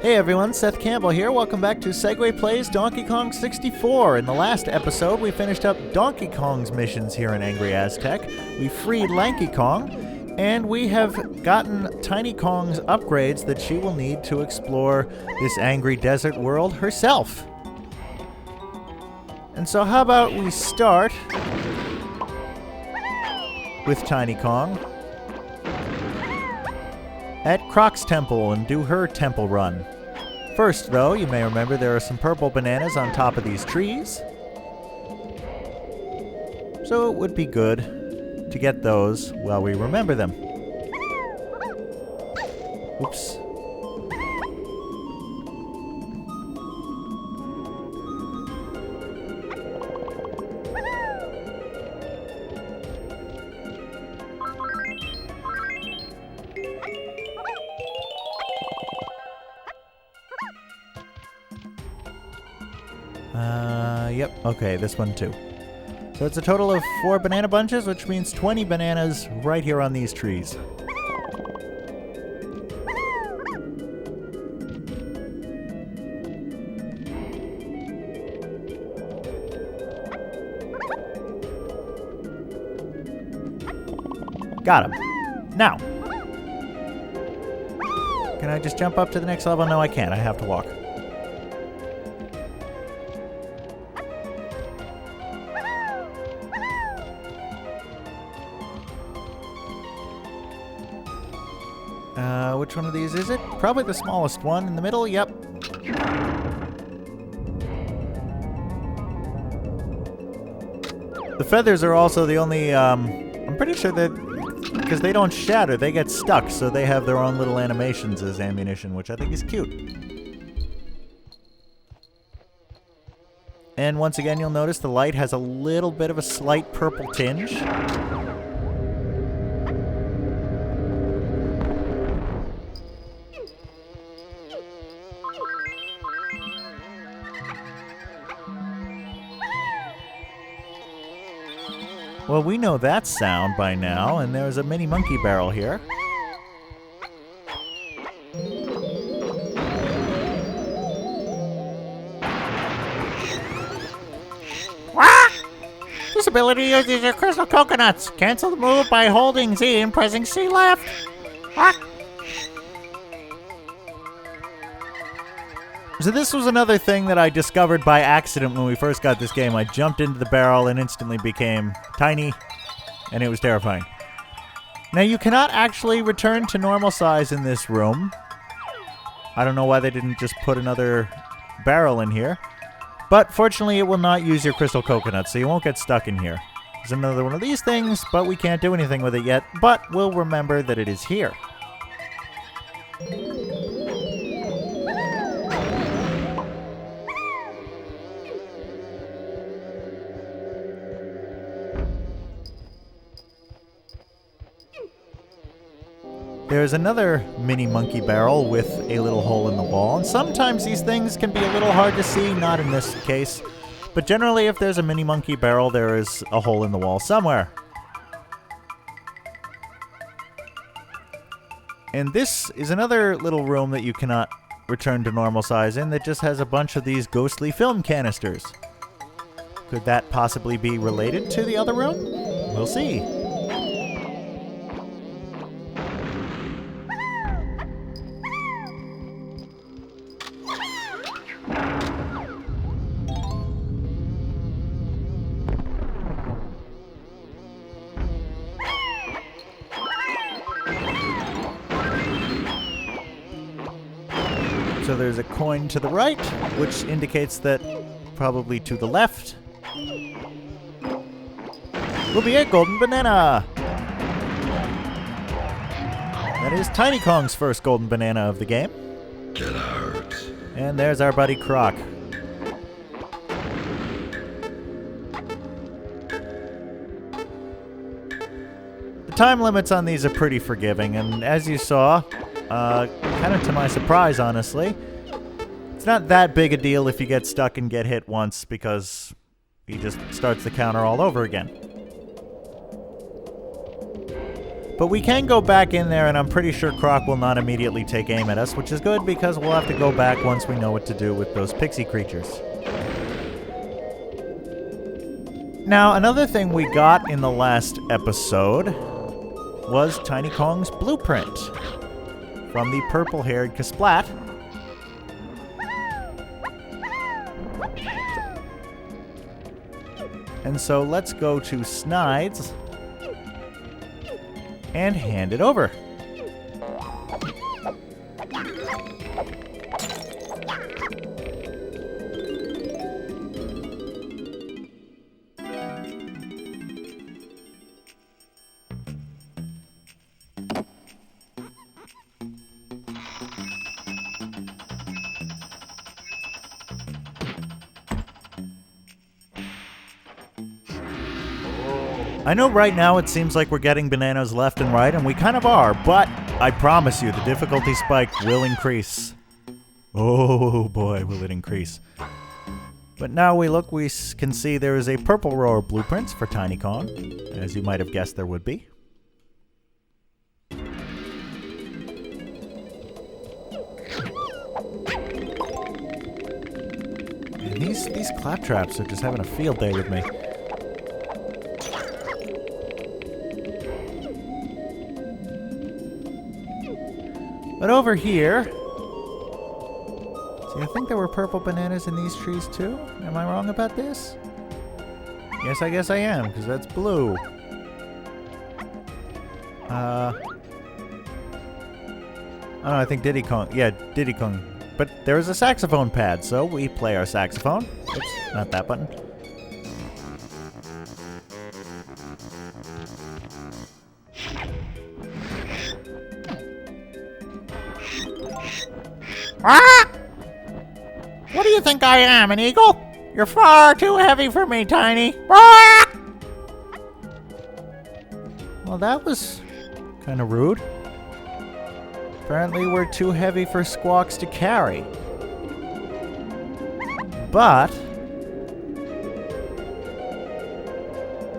Hey everyone, Seth Campbell here. Welcome back to Segway Plays Donkey Kong 64. In the last episode, we finished up Donkey Kong's missions here in Angry Aztec. We freed Lanky Kong, and we have gotten Tiny Kong's upgrades that she will need to explore this angry desert world herself. And so how about we start with Tiny Kong at Croc's Temple and do her temple run. First, though, you may remember there are some purple bananas on top of these trees. So it would be good to get those while we remember them. Oops. Yep, okay, this one too. So it's a total of 4 banana bunches, which means 20 bananas right here on these trees. Got him. Now, can I just jump up to the next level? No, I can't. I have to walk. Which one of these is it? Probably the smallest one in the middle. Yep. The feathers are also the only, I'm pretty sure that, because they don't shatter, they get stuck, so they have their own little animations as ammunition, which I think is cute. And once again, you'll notice the light has a little bit of a slight purple tinge. Well, we know that sound by now, and there's a mini monkey barrel here. What? This ability uses your crystal coconuts. Cancel the move by holding Z and pressing C left. What? So this was another thing that I discovered by accident when we first got this game. I jumped into the barrel and instantly became tiny, and it was terrifying. Now, you cannot actually return to normal size in this room. I don't know why they didn't just put another barrel in here. But fortunately, it will not use your crystal coconut, so you won't get stuck in here. There's another one of these things, but we can't do anything with it yet. But we'll remember that it is here. There's another mini monkey barrel with a little hole in the wall, and sometimes these things can be a little hard to see, not in this case, but generally if there's a mini monkey barrel, there is a hole in the wall somewhere. And this is another little room that you cannot return to normal size in that just has a bunch of these ghostly film canisters. Could that possibly be related to the other room? We'll see. So there's a coin to the right, which indicates that probably to the left will be a golden banana. That is Tiny Kong's first golden banana of the game. Get out. And there's our buddy Croc. The time limits on these are pretty forgiving, and as you saw, kind of to my surprise, honestly, it's not that big a deal if you get stuck and get hit once, because he just starts the counter all over again. But we can go back in there, and I'm pretty sure Croc will not immediately take aim at us, which is good because we'll have to go back once we know what to do with those pixie creatures. Now, another thing we got in the last episode was Tiny Kong's blueprint from the purple-haired Kasplat. And so let's go to Snides and hand it over. I know right now it seems like we're getting bananas left and right, and we kind of are, but I promise you the difficulty spike will increase. Oh boy, will it increase. But now we look, we can see there is a purple row of blueprints for Tiny Kong, as you might have guessed there would be. And these claptraps are just having a field day with me. But over here, see, I think there were purple bananas in these trees too. Am I wrong about this? Yes, I guess I am, because that's blue. Oh, I think Diddy Kong. Yeah, Diddy Kong. But there is a saxophone pad, so we play our saxophone. Oops, not that button. Ah! What do you think I am, an eagle? You're far too heavy for me, Tiny. Ah! Well, that was kind of rude. Apparently we're too heavy for Squawks to carry. But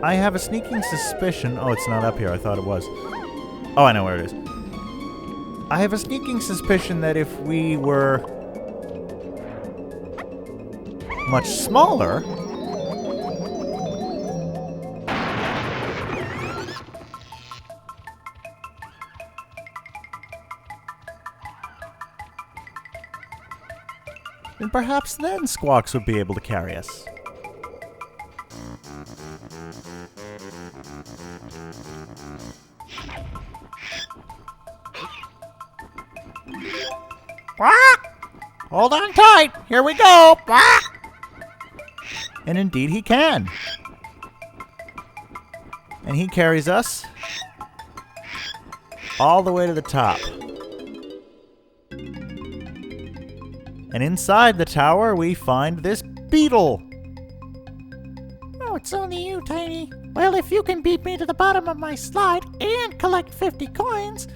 I have a sneaking suspicion. Oh, it's not up here. I thought it was. Oh, I know where it is. I have a sneaking suspicion that if we were much smaller, then perhaps then Squawks would be able to carry us. Hold on tight. Here we go. And indeed he can. And he carries us all the way to the top. And inside the tower we find this Beetle. Oh, it's only you, Tiny. Well, if you can beat me to the bottom of my slide and collect 50 coins,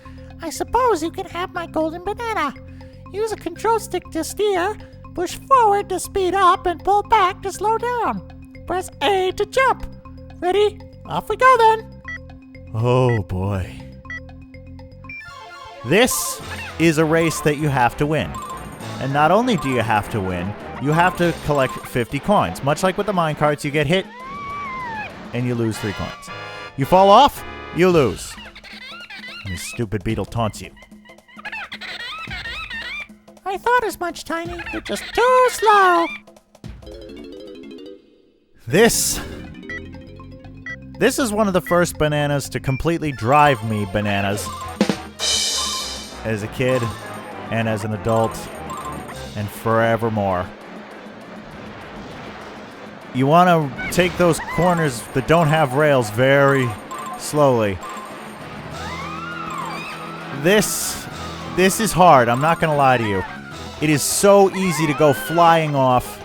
I suppose you can have my golden banana. Use a control stick to steer, push forward to speed up, and pull back to slow down. Press A to jump. Ready? Off we go then. Oh boy. This is a race that you have to win. And not only do you have to win, you have to collect 50 coins. Much like with the minecarts, you get hit and you lose 3 coins. You fall off, you lose. And this stupid Beetle taunts you. I thought as much, Tiny. You're just too slow. This is one of the first bananas to completely drive me bananas. As a kid and as an adult and forevermore. You want to take those corners that don't have rails very slowly. This is hard. I'm not going to lie to you. It is so easy to go flying off.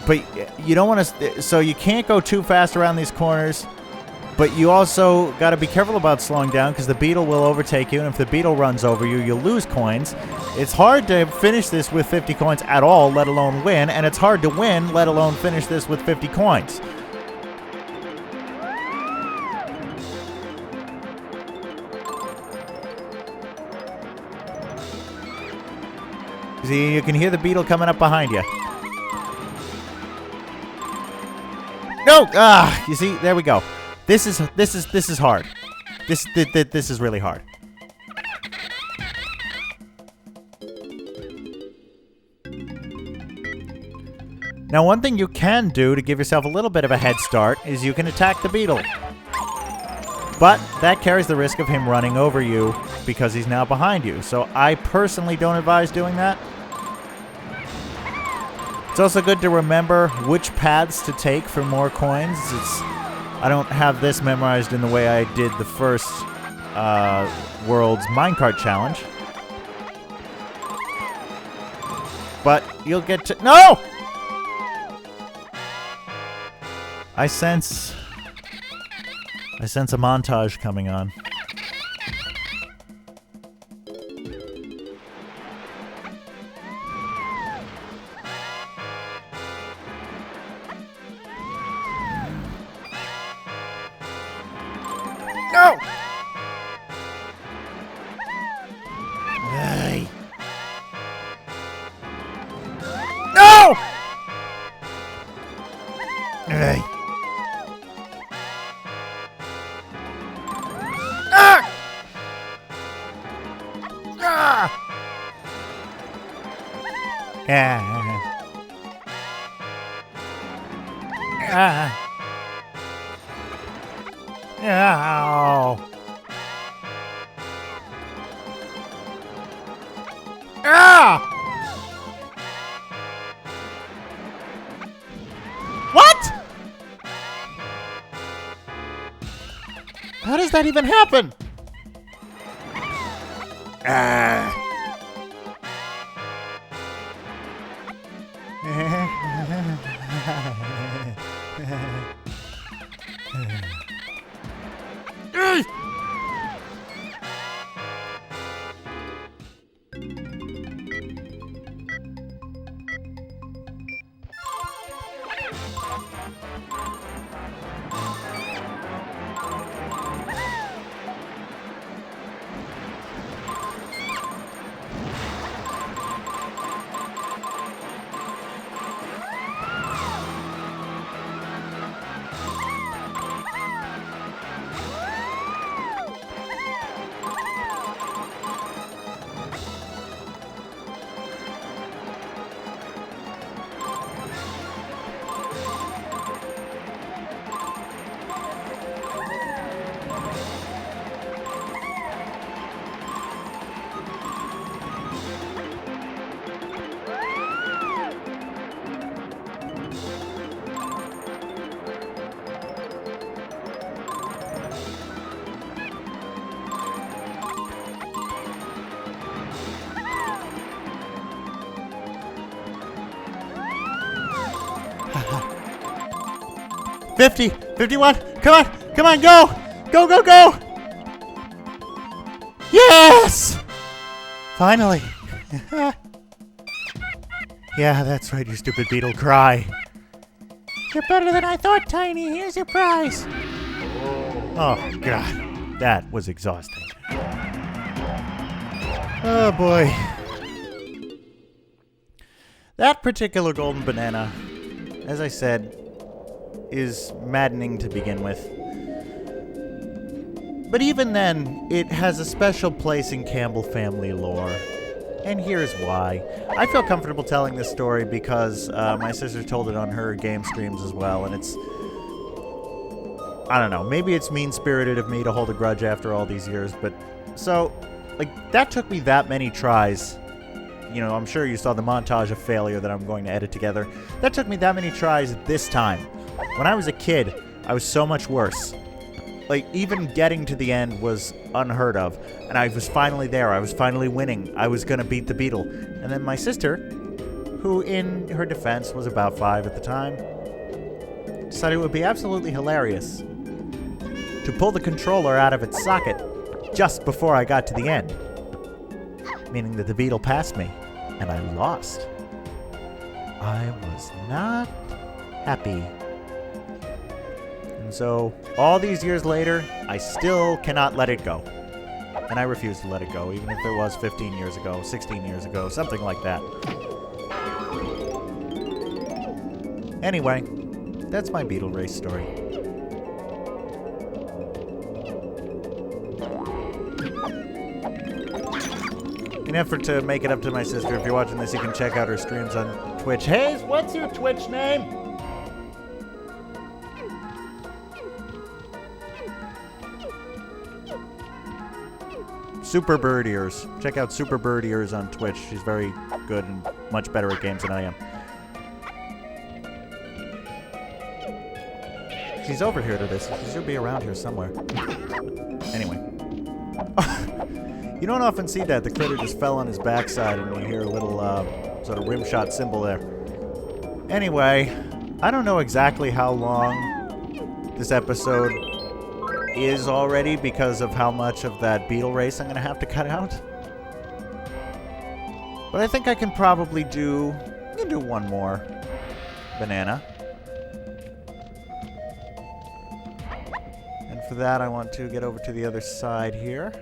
But you don't want to... So you can't go too fast around these corners. But you also got to be careful about slowing down because the Beetle will overtake you. And if the Beetle runs over you, you'll lose coins. It's hard to finish this with 50 coins at all, let alone win. And it's hard to win, let alone finish this with 50 coins. See, you can hear the beetle coming up behind you. No! Ah! You see, there we go. This is hard. This is really hard. Now, one thing you can do to give yourself a little bit of a head start is you can attack the beetle. But that carries the risk of him running over you because he's now behind you. So I personally don't advise doing that. It's also good to remember which paths to take for more coins. I don't have this memorized in the way I did the first world's minecart challenge. But you'll get to... No! I sense a montage coming on. No! Hey. No! Hey. Ah! Ah! Ah! Ow. Ah! What? How does that even happen? Ah. $50, $51, come on, go! Go! Yes! Finally. Yeah, that's right, you stupid beetle, cry. You're better than I thought, Tiny. Here's your prize. Oh, God, that was exhausting. Oh, boy. That particular golden banana, as I said, is maddening to begin with. But even then, it has a special place in Campbell family lore. And here's why. I feel comfortable telling this story because my sister told it on her game streams as well, and it's... I don't know, maybe it's mean-spirited of me to hold a grudge after all these years, but... So, like, that took me that many tries. You know, I'm sure you saw the montage of failure that I'm going to edit together. That took me that many tries this time. When I was a kid, I was so much worse. Like, even getting to the end was unheard of. And I was finally there. I was finally winning. I was going to beat the beetle. And then my sister, who in her defense was about 5 at the time, decided it would be absolutely hilarious to pull the controller out of its socket just before I got to the end. Meaning that the beetle passed me, and I lost. I was not happy. And so, all these years later, I still cannot let it go. And I refuse to let it go, even if it was 15 years ago, 16 years ago, something like that. Anyway, that's my Beetle race story. In an effort to make it up to my sister, if you're watching this, you can check out her streams on Twitch. Hayes, what's your Twitch name? Super Bird Ears. Check out Super Bird Ears on Twitch. She's very good and much better at games than I am. She's over here to this. She should be around here somewhere. Anyway. You don't often see that. The critter just fell on his backside and you hear a little sort of rim shot symbol there. Anyway, I don't know exactly how long this episode is already because of how much of that Beetle race I'm going to have to cut out. But I think I can probably do one more banana. And for that, I want to get over to the other side here.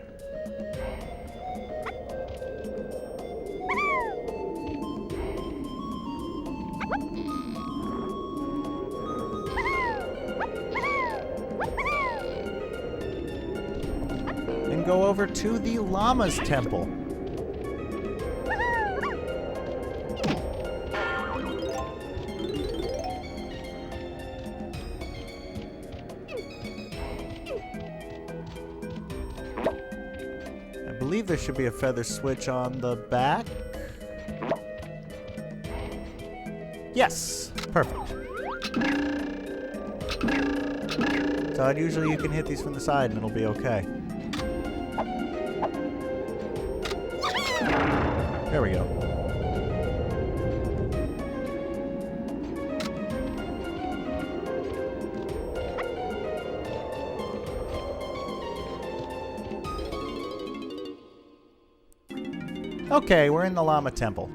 Go over to the Llama's Temple. I believe there should be a feather switch on the back. Yes, perfect. So usually you can hit these from the side and it'll be okay. There we go. Okay, we're in the Llama Temple.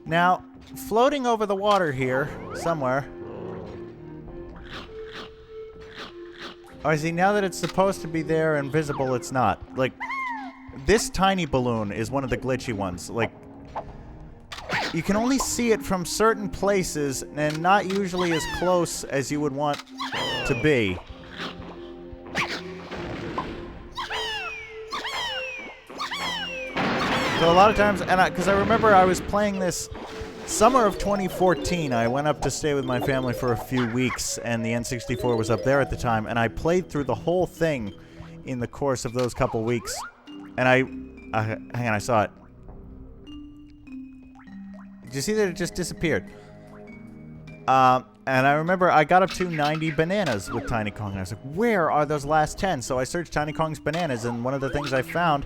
Now, floating over the water here, somewhere. Oh, see, now that it's supposed to be there and visible, it's not. Like, this tiny balloon is one of the glitchy ones. Like, you can only see it from certain places and not usually as close as you would want to be. So a lot of times, and because I remember I was playing this summer of 2014, I went up to stay with my family for a few weeks, and the N64 was up there at the time, and I played through the whole thing in the course of those couple weeks. And hang on, I saw it. Did you see that it just disappeared? And I remember I got up to 90 bananas with Tiny Kong. And I was like, where are those last 10? So I searched Tiny Kong's bananas, and one of the things I found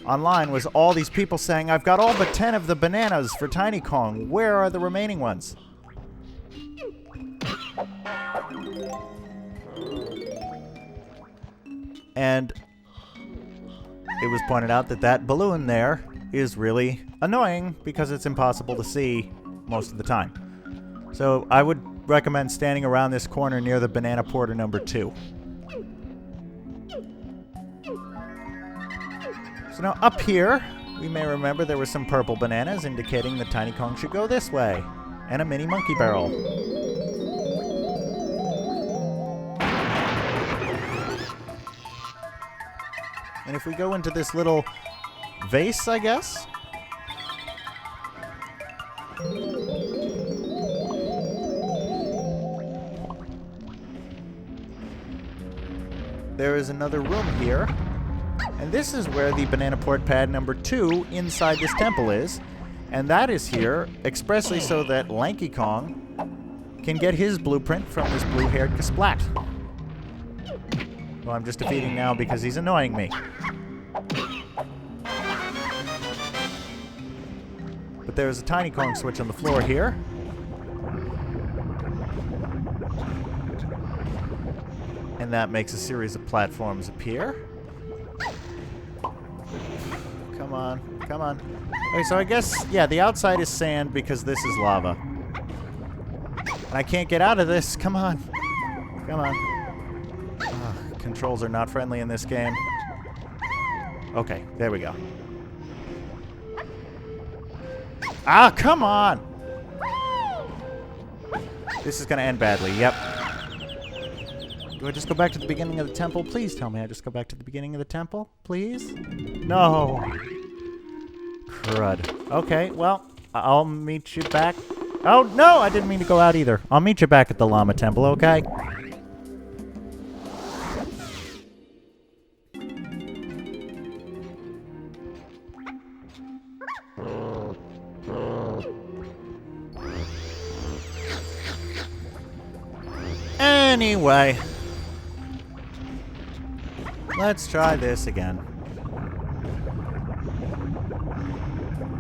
online was all these people saying, I've got all but 10 of the bananas for Tiny Kong. Where are the remaining ones? And it was pointed out that that balloon there is really annoying because it's impossible to see most of the time. So I would recommend standing around this corner near the Banana Porter number 2. So now up here, we may remember there were some purple bananas indicating that Tiny Kong should go this way. And a mini monkey barrel. And if we go into this little vase, I guess? There is another room here. And this is where the Banana Port Pad number 2 inside this temple is. And that is here expressly so that Lanky Kong can get his blueprint from this blue-haired Kasplat. Well, I'm just defeating now because he's annoying me. But there's a Tiny Kong switch on the floor here. And that makes a series of platforms appear. Come on, come on. Okay, so I guess, yeah, the outside is sand because this is lava. And I can't get out of this. Come on. Come on. Controls are not friendly in this game. Okay, there we go. Ah, come on! This is gonna end badly, yep. Do I just go back to the beginning of the temple? Please tell me I just go back to the beginning of the temple, please? No! Crud. Okay, well, I'll meet you back. Oh, no! I didn't mean to go out either. I'll meet you back at the llama temple, okay? Anyway, let's try this again.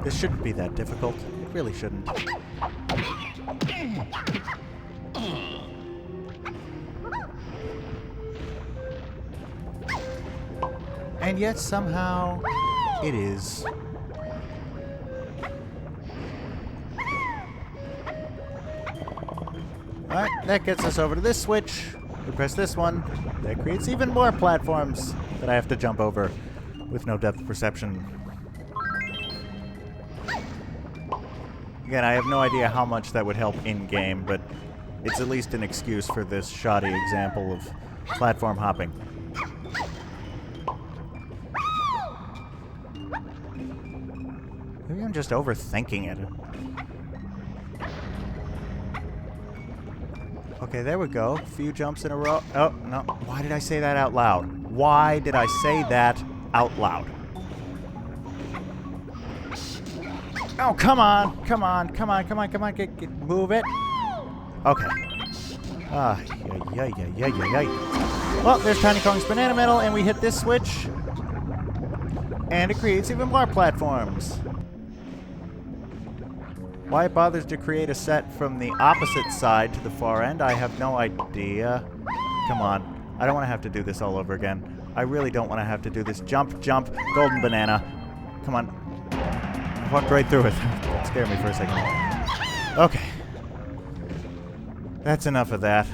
This shouldn't be that difficult. It really shouldn't. And yet somehow it is. Alright, that gets us over to this switch. We press this one. That creates even more platforms that I have to jump over with no depth perception. Again, I have no idea how much that would help in-game, but it's at least an excuse for this shoddy example of platform hopping. Maybe I'm just overthinking it. Okay, there we go. A few jumps in a row. Oh, no. Why did I say that out loud? Why did I say that out loud? Oh, come on. Come on. Come on. Come on. Come on. Move it. Okay. Ah, yeah. Well, there's Tiny Kong's banana medal, and we hit this switch. And it creates even more platforms. Why it bothers to create a set from the opposite side to the far end, I have no idea. Come on. I don't want to have to do this all over again. I really don't want to have to do this. Jump, jump, golden banana. Come on. I walked right through it. That scared me for a second. Okay. That's enough of that.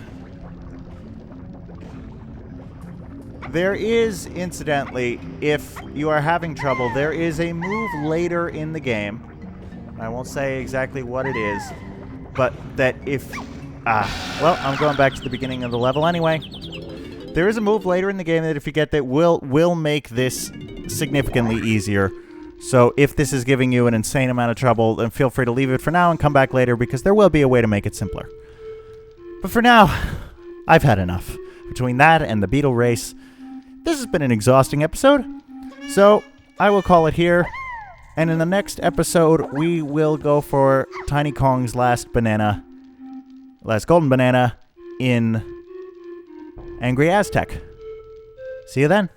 There is, incidentally, if you are having trouble, there is a move later in the game. I won't say exactly what it is, but that if... well, I'm going back to the beginning of the level anyway. There is a move later in the game that if you get that will make this significantly easier. So if this is giving you an insane amount of trouble, then feel free to leave it for now and come back later, because there will be a way to make it simpler. But for now, I've had enough. Between that and the Beetle race, this has been an exhausting episode. So I will call it here. And in the next episode, we will go for Tiny Kong's last golden banana in Angry Aztec. See you then.